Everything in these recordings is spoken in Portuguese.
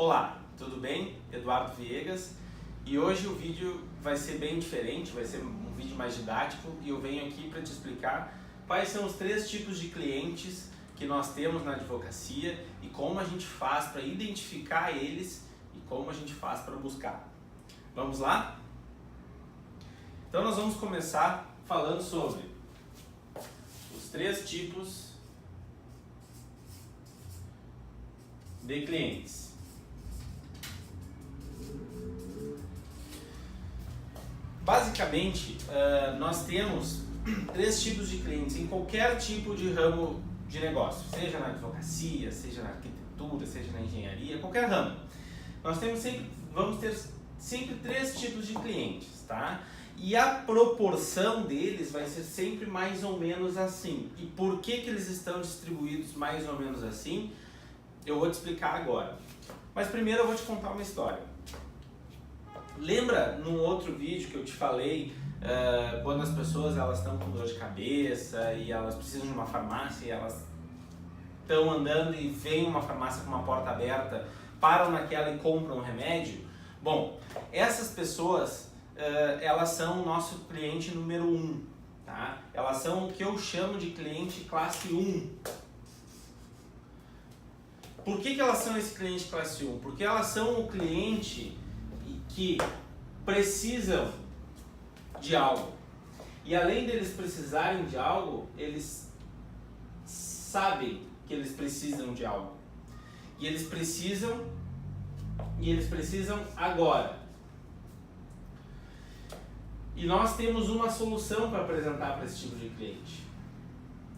Olá, tudo bem? Eduardo Viegas, e hoje o vídeo vai ser bem diferente, vai ser um vídeo mais didático e eu venho aqui para te explicar quais são os 3 tipos de clientes que nós temos na advocacia e como a gente faz para identificar eles e como a gente faz para buscar. Vamos lá? Então nós vamos começar falando sobre os 3 tipos de clientes. Basicamente, nós temos 3 tipos de clientes em qualquer tipo de ramo de negócio, seja na advocacia, seja na arquitetura, seja na engenharia, qualquer ramo. Nós vamos ter sempre 3 tipos de clientes, tá? E a proporção deles vai ser sempre mais ou menos assim. E por que eles estão distribuídos mais ou menos assim? Eu vou te explicar agora. Mas primeiro eu vou te contar uma história. Lembra num outro vídeo que eu te falei quando as pessoas estão com dor de cabeça e elas precisam de uma farmácia e elas estão andando e vem uma farmácia com uma porta aberta, param naquela e compram um remédio? Bom, essas pessoas elas são o nosso cliente número 1, tá? Elas são o que eu chamo de cliente classe 1. Por que elas são esse cliente classe 1? Porque elas são o cliente que precisam de algo. E além deles precisarem de algo, eles sabem que eles precisam de algo. E eles precisam agora. E nós temos uma solução para apresentar para esse tipo de cliente.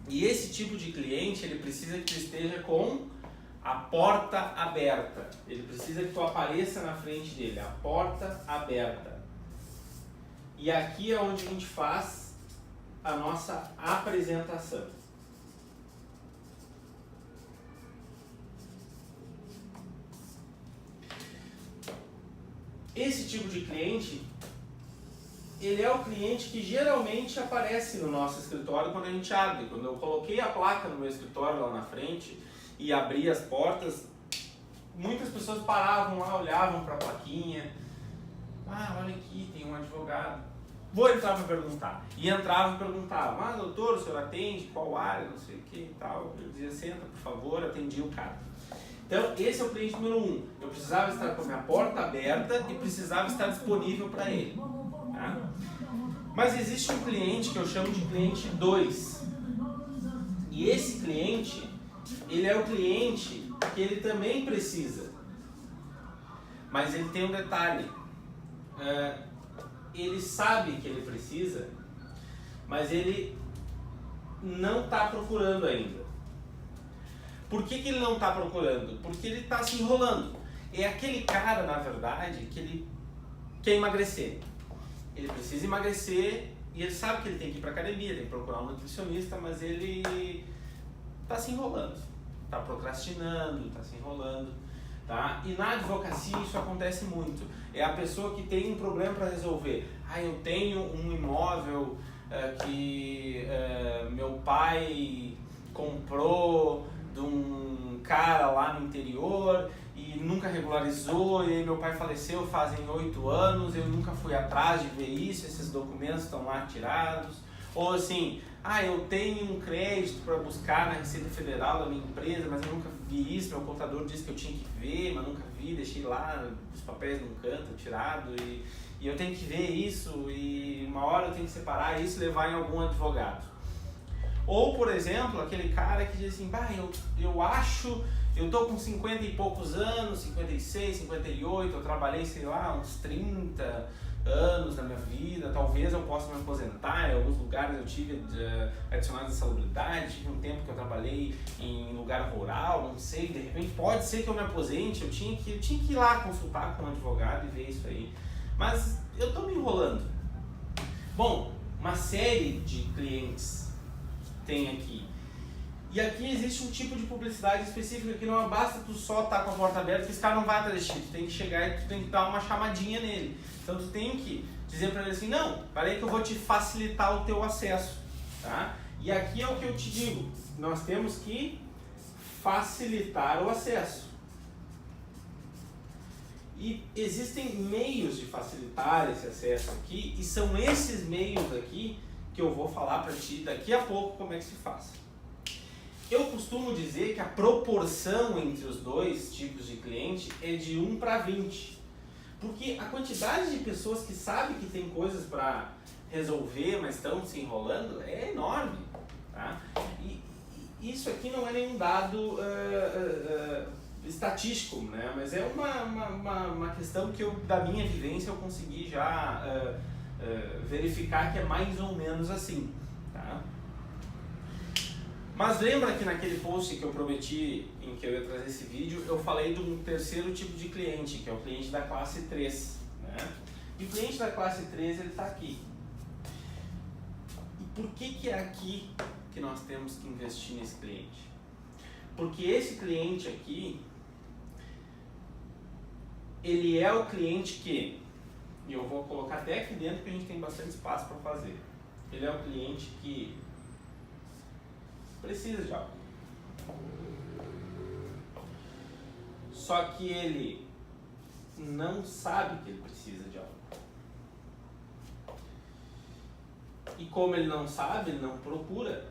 E esse tipo de cliente, ele precisa que tu esteja com a porta aberta. Ele precisa que tu apareça na frente dele, a porta aberta. E aqui é onde a gente faz a nossa apresentação. Esse tipo de cliente, ele é o cliente que geralmente aparece no nosso escritório quando a gente abre. Quando eu coloquei a placa no meu escritório lá na frente e abri as portas, muitas pessoas paravam lá, olhavam para a plaquinha. Ah, olha aqui, tem um advogado. Vou entrar para perguntar. E entrava e perguntava: doutor, o senhor atende? Qual área? Não sei o que e tal. Eu dizia: senta, por favor, atendia o cara. Então, esse é o cliente número 1. Eu precisava estar com a minha porta aberta e precisava estar disponível para ele. Tá? Mas existe um cliente que eu chamo de cliente 2. E esse cliente, ele é o cliente que ele também precisa. Mas ele tem um detalhe. Ele sabe que ele precisa, mas ele não está procurando ainda. Por que ele não está procurando? Porque ele está se enrolando. É aquele cara, na verdade, que ele quer emagrecer. Ele precisa emagrecer e ele sabe que ele tem que ir para academia, tem que procurar um nutricionista, mas ele está se enrolando, está procrastinando, está se enrolando. Tá? E na advocacia isso acontece muito. É a pessoa que tem um problema para resolver. Eu tenho um imóvel que meu pai comprou de um cara lá no interior e nunca regularizou, e aí meu pai faleceu fazem 8 anos, eu nunca fui atrás de ver isso, esses documentos estão lá tirados. Ou assim, eu tenho um crédito para buscar na Receita Federal da minha empresa, mas eu nunca vi isso, meu contador disse que eu tinha que ver, mas nunca vi, deixei lá os papéis num canto tirado e eu tenho que ver isso e uma hora eu tenho que separar isso e levar em algum advogado. Ou, por exemplo, aquele cara que diz assim: eu tô com 50 e poucos anos, 56, 58, eu trabalhei, sei lá, uns 30 anos na minha vida, talvez eu possa me aposentar. Em alguns lugares eu tive adicionado de salubridade, tive um tempo que eu trabalhei em lugar rural, não sei, de repente pode ser que eu me aposente, eu tinha que ir lá consultar com um advogado e ver isso aí. Mas eu estou me enrolando. Bom, uma série de clientes tem aqui. E aqui existe um tipo de publicidade específica que não basta tu só estar com a porta aberta, que esse cara não vai atrás de ti, tu tem que chegar e tu tem que dar uma chamadinha nele. Então tu tem que dizer para ele assim: não, peraí que eu vou te facilitar o teu acesso, tá? E aqui é o que eu te digo, nós temos que facilitar o acesso. E existem meios de facilitar esse acesso aqui, e são esses meios aqui que eu vou falar para ti daqui a pouco como é que se faz. Eu costumo dizer que a proporção entre os dois tipos de cliente é de 1 para 20. Porque a quantidade de pessoas que sabem que tem coisas para resolver, mas estão se enrolando, é enorme. Tá? E isso aqui não é nenhum dado estatístico, né? Mas é uma questão que da minha vivência eu consegui já verificar que é mais ou menos assim. Tá? Mas lembra que naquele post que eu prometi, em que eu ia trazer esse vídeo, eu falei de um terceiro tipo de cliente, que é o cliente da classe 3. Né? E o cliente da classe 3 ele está aqui. E por que é aqui que nós temos que investir nesse cliente? Porque esse cliente aqui, ele é o cliente que, e eu vou colocar até aqui dentro que a gente tem bastante espaço para fazer, ele é o cliente que precisa de algo. Só que ele não sabe que ele precisa de algo. E como ele não sabe, ele não procura.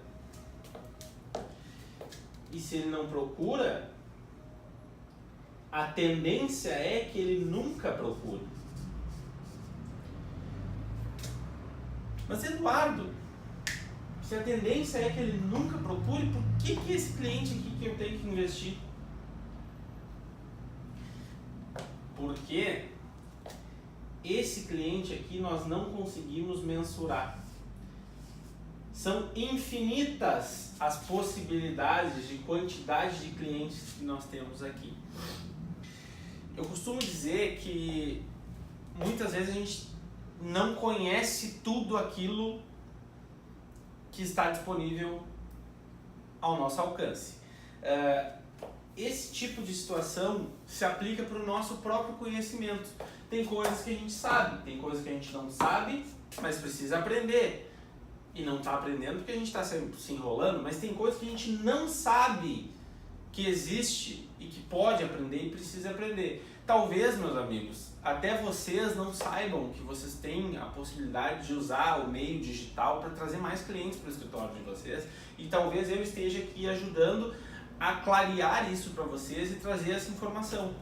E se ele não procura, a tendência é que ele nunca procure. Mas Eduardo, se a tendência é que ele nunca procure, por que esse cliente aqui que eu tenho que investir? Porque esse cliente aqui nós não conseguimos mensurar. São infinitas as possibilidades de quantidade de clientes que nós temos aqui. Eu costumo dizer que muitas vezes a gente não conhece tudo aquilo que está disponível ao nosso alcance. Esse tipo de situação se aplica para o nosso próprio conhecimento. Tem coisas que a gente sabe, tem coisas que a gente não sabe, mas precisa aprender. E não está aprendendo porque a gente está se enrolando, mas tem coisas que a gente não sabe que existe e que pode aprender e precisa aprender. Talvez, meus amigos, até vocês não saibam que vocês têm a possibilidade de usar o meio digital para trazer mais clientes para o escritório de vocês, e talvez eu esteja aqui ajudando a clarear isso para vocês e trazer essa informação.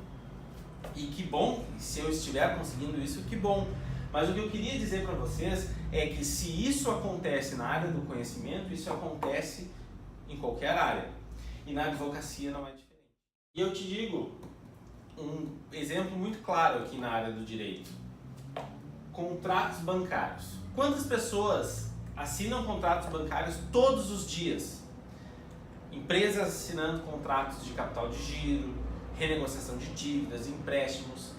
E que bom, se eu estiver conseguindo isso, que bom. Mas o que eu queria dizer para vocês é que se isso acontece na área do conhecimento, isso acontece em qualquer área. E na advocacia não é diferente. E eu te digo um exemplo muito claro aqui na área do direito. Contratos bancários. Quantas pessoas assinam contratos bancários todos os dias? Empresas assinando contratos de capital de giro, renegociação de dívidas, empréstimos,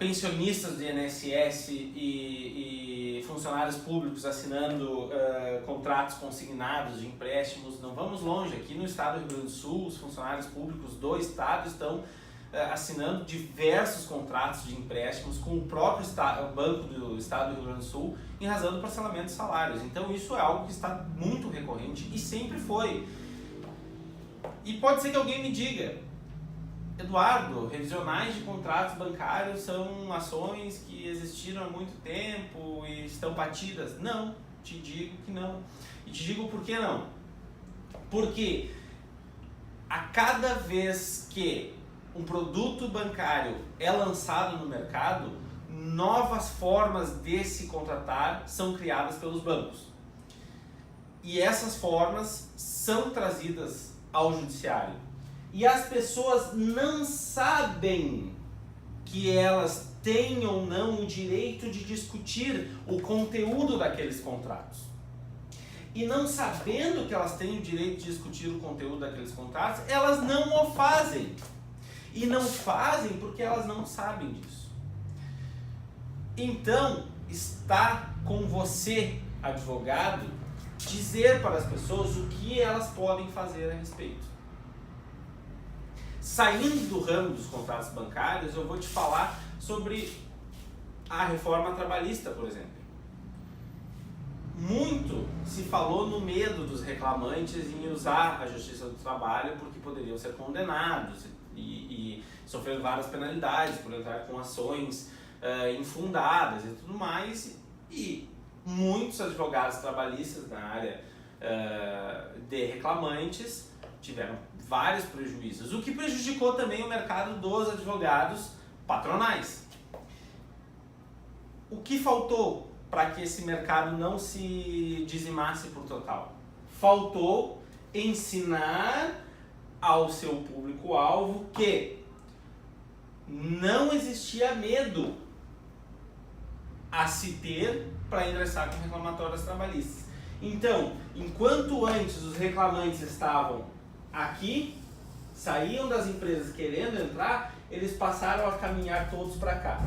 pensionistas do INSS e funcionários públicos assinando contratos consignados de empréstimos. Não vamos longe, aqui no estado do Rio Grande do Sul, os funcionários públicos do estado estão assinando diversos contratos de empréstimos com o próprio Banco do Estado do Rio Grande do Sul em razão do parcelamento de salários. Então isso é algo que está muito recorrente e sempre foi. E pode ser que alguém me diga: Eduardo, revisionais de contratos bancários são ações que existiram há muito tempo e estão batidas. Não, te digo que não. E te digo por que não. Porque a cada vez que um produto bancário é lançado no mercado, novas formas de se contratar são criadas pelos bancos. E essas formas são trazidas ao judiciário. E as pessoas não sabem que elas têm ou não o direito de discutir o conteúdo daqueles contratos. E não sabendo que elas têm o direito de discutir o conteúdo daqueles contratos, elas não o fazem. E não fazem porque elas não sabem disso. Então, está com você, advogado, dizer para as pessoas o que elas podem fazer a respeito. Saindo do ramo dos contratos bancários, eu vou te falar sobre a reforma trabalhista, por exemplo. Muito se falou no medo dos reclamantes em usar a Justiça do Trabalho porque poderiam ser condenados. sofrendo várias penalidades por entrar com ações infundadas e tudo mais, e muitos advogados trabalhistas na área de reclamantes tiveram vários prejuízos, o que prejudicou também o mercado dos advogados patronais. O que faltou para que esse mercado não se dizimasse por total? Faltou ensinar ao seu público-alvo que não existia medo a se ter para ingressar com reclamatórios trabalhistas. Então, enquanto antes os reclamantes estavam aqui, saíam das empresas querendo entrar, eles passaram a caminhar todos para cá.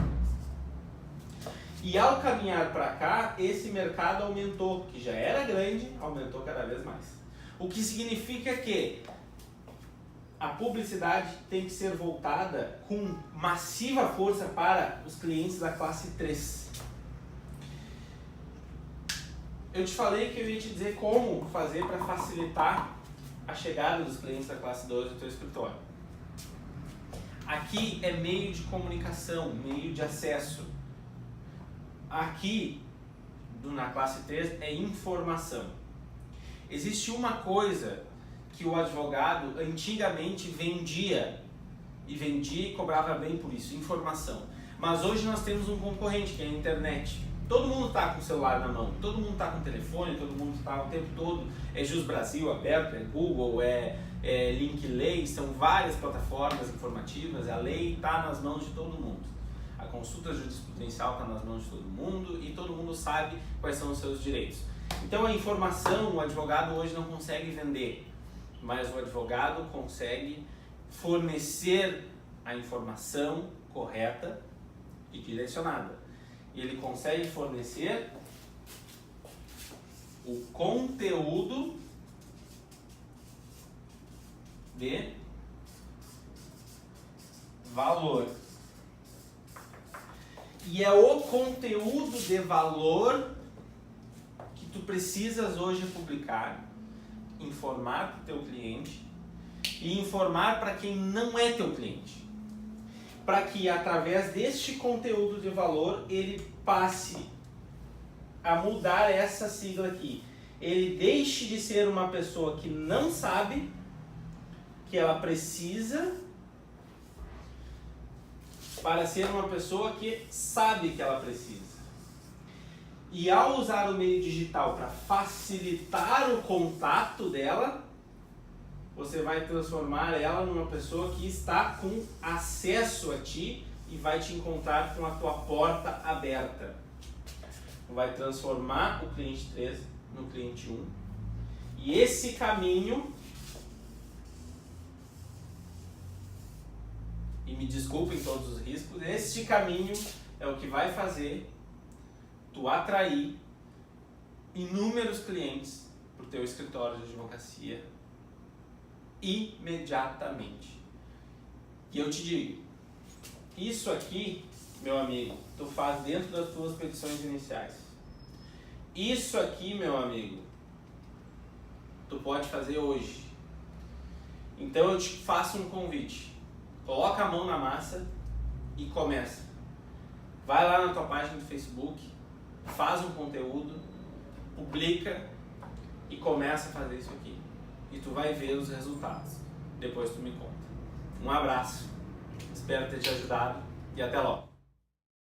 E ao caminhar para cá, esse mercado aumentou, que já era grande, aumentou cada vez mais. O que significa que a publicidade tem que ser voltada com massiva força para os clientes da classe 3. Eu te falei que eu ia te dizer como fazer para facilitar a chegada dos clientes da classe 2 do teu escritório. Aqui é meio de comunicação, meio de acesso. Aqui, na classe 3, é informação. Existe uma coisa que o advogado antigamente vendia e cobrava bem por isso, informação. Mas hoje nós temos um concorrente, que é a internet. Todo mundo está com o celular na mão, todo mundo está com o telefone, todo mundo está o tempo todo. É Jus Brasil aberto, é Google, é Linkley, são várias plataformas informativas, a lei está nas mãos de todo mundo. A consulta jurisprudencial está nas mãos de todo mundo e todo mundo sabe quais são os seus direitos. Então a informação, o advogado hoje não consegue vender, mas o advogado consegue fornecer a informação correta e direcionada. E ele consegue fornecer o conteúdo de valor. E é o conteúdo de valor que tu precisas hoje publicar, informar para o teu cliente e informar para quem não é teu cliente. Para que através deste conteúdo de valor ele passe a mudar essa sigla aqui. Ele deixe de ser uma pessoa que não sabe que ela precisa para ser uma pessoa que sabe que ela precisa. E ao usar o meio digital para facilitar o contato dela, você vai transformar ela numa pessoa que está com acesso a ti e vai te encontrar com a tua porta aberta. Vai transformar o cliente 3 no cliente 1. E esse caminho, e me desculpem todos os riscos, este caminho é o que vai fazer tu atrair inúmeros clientes para o teu escritório de advocacia imediatamente. E eu te digo, isso aqui, meu amigo, tu faz dentro das tuas petições iniciais. Isso aqui, meu amigo, tu pode fazer hoje. Então eu te faço um convite. Coloca a mão na massa e começa. Vai lá na tua página do Facebook, faz um conteúdo, publica e começa a fazer isso aqui. E tu vai ver os resultados. Depois tu me conta. Um abraço. Espero ter te ajudado e até logo.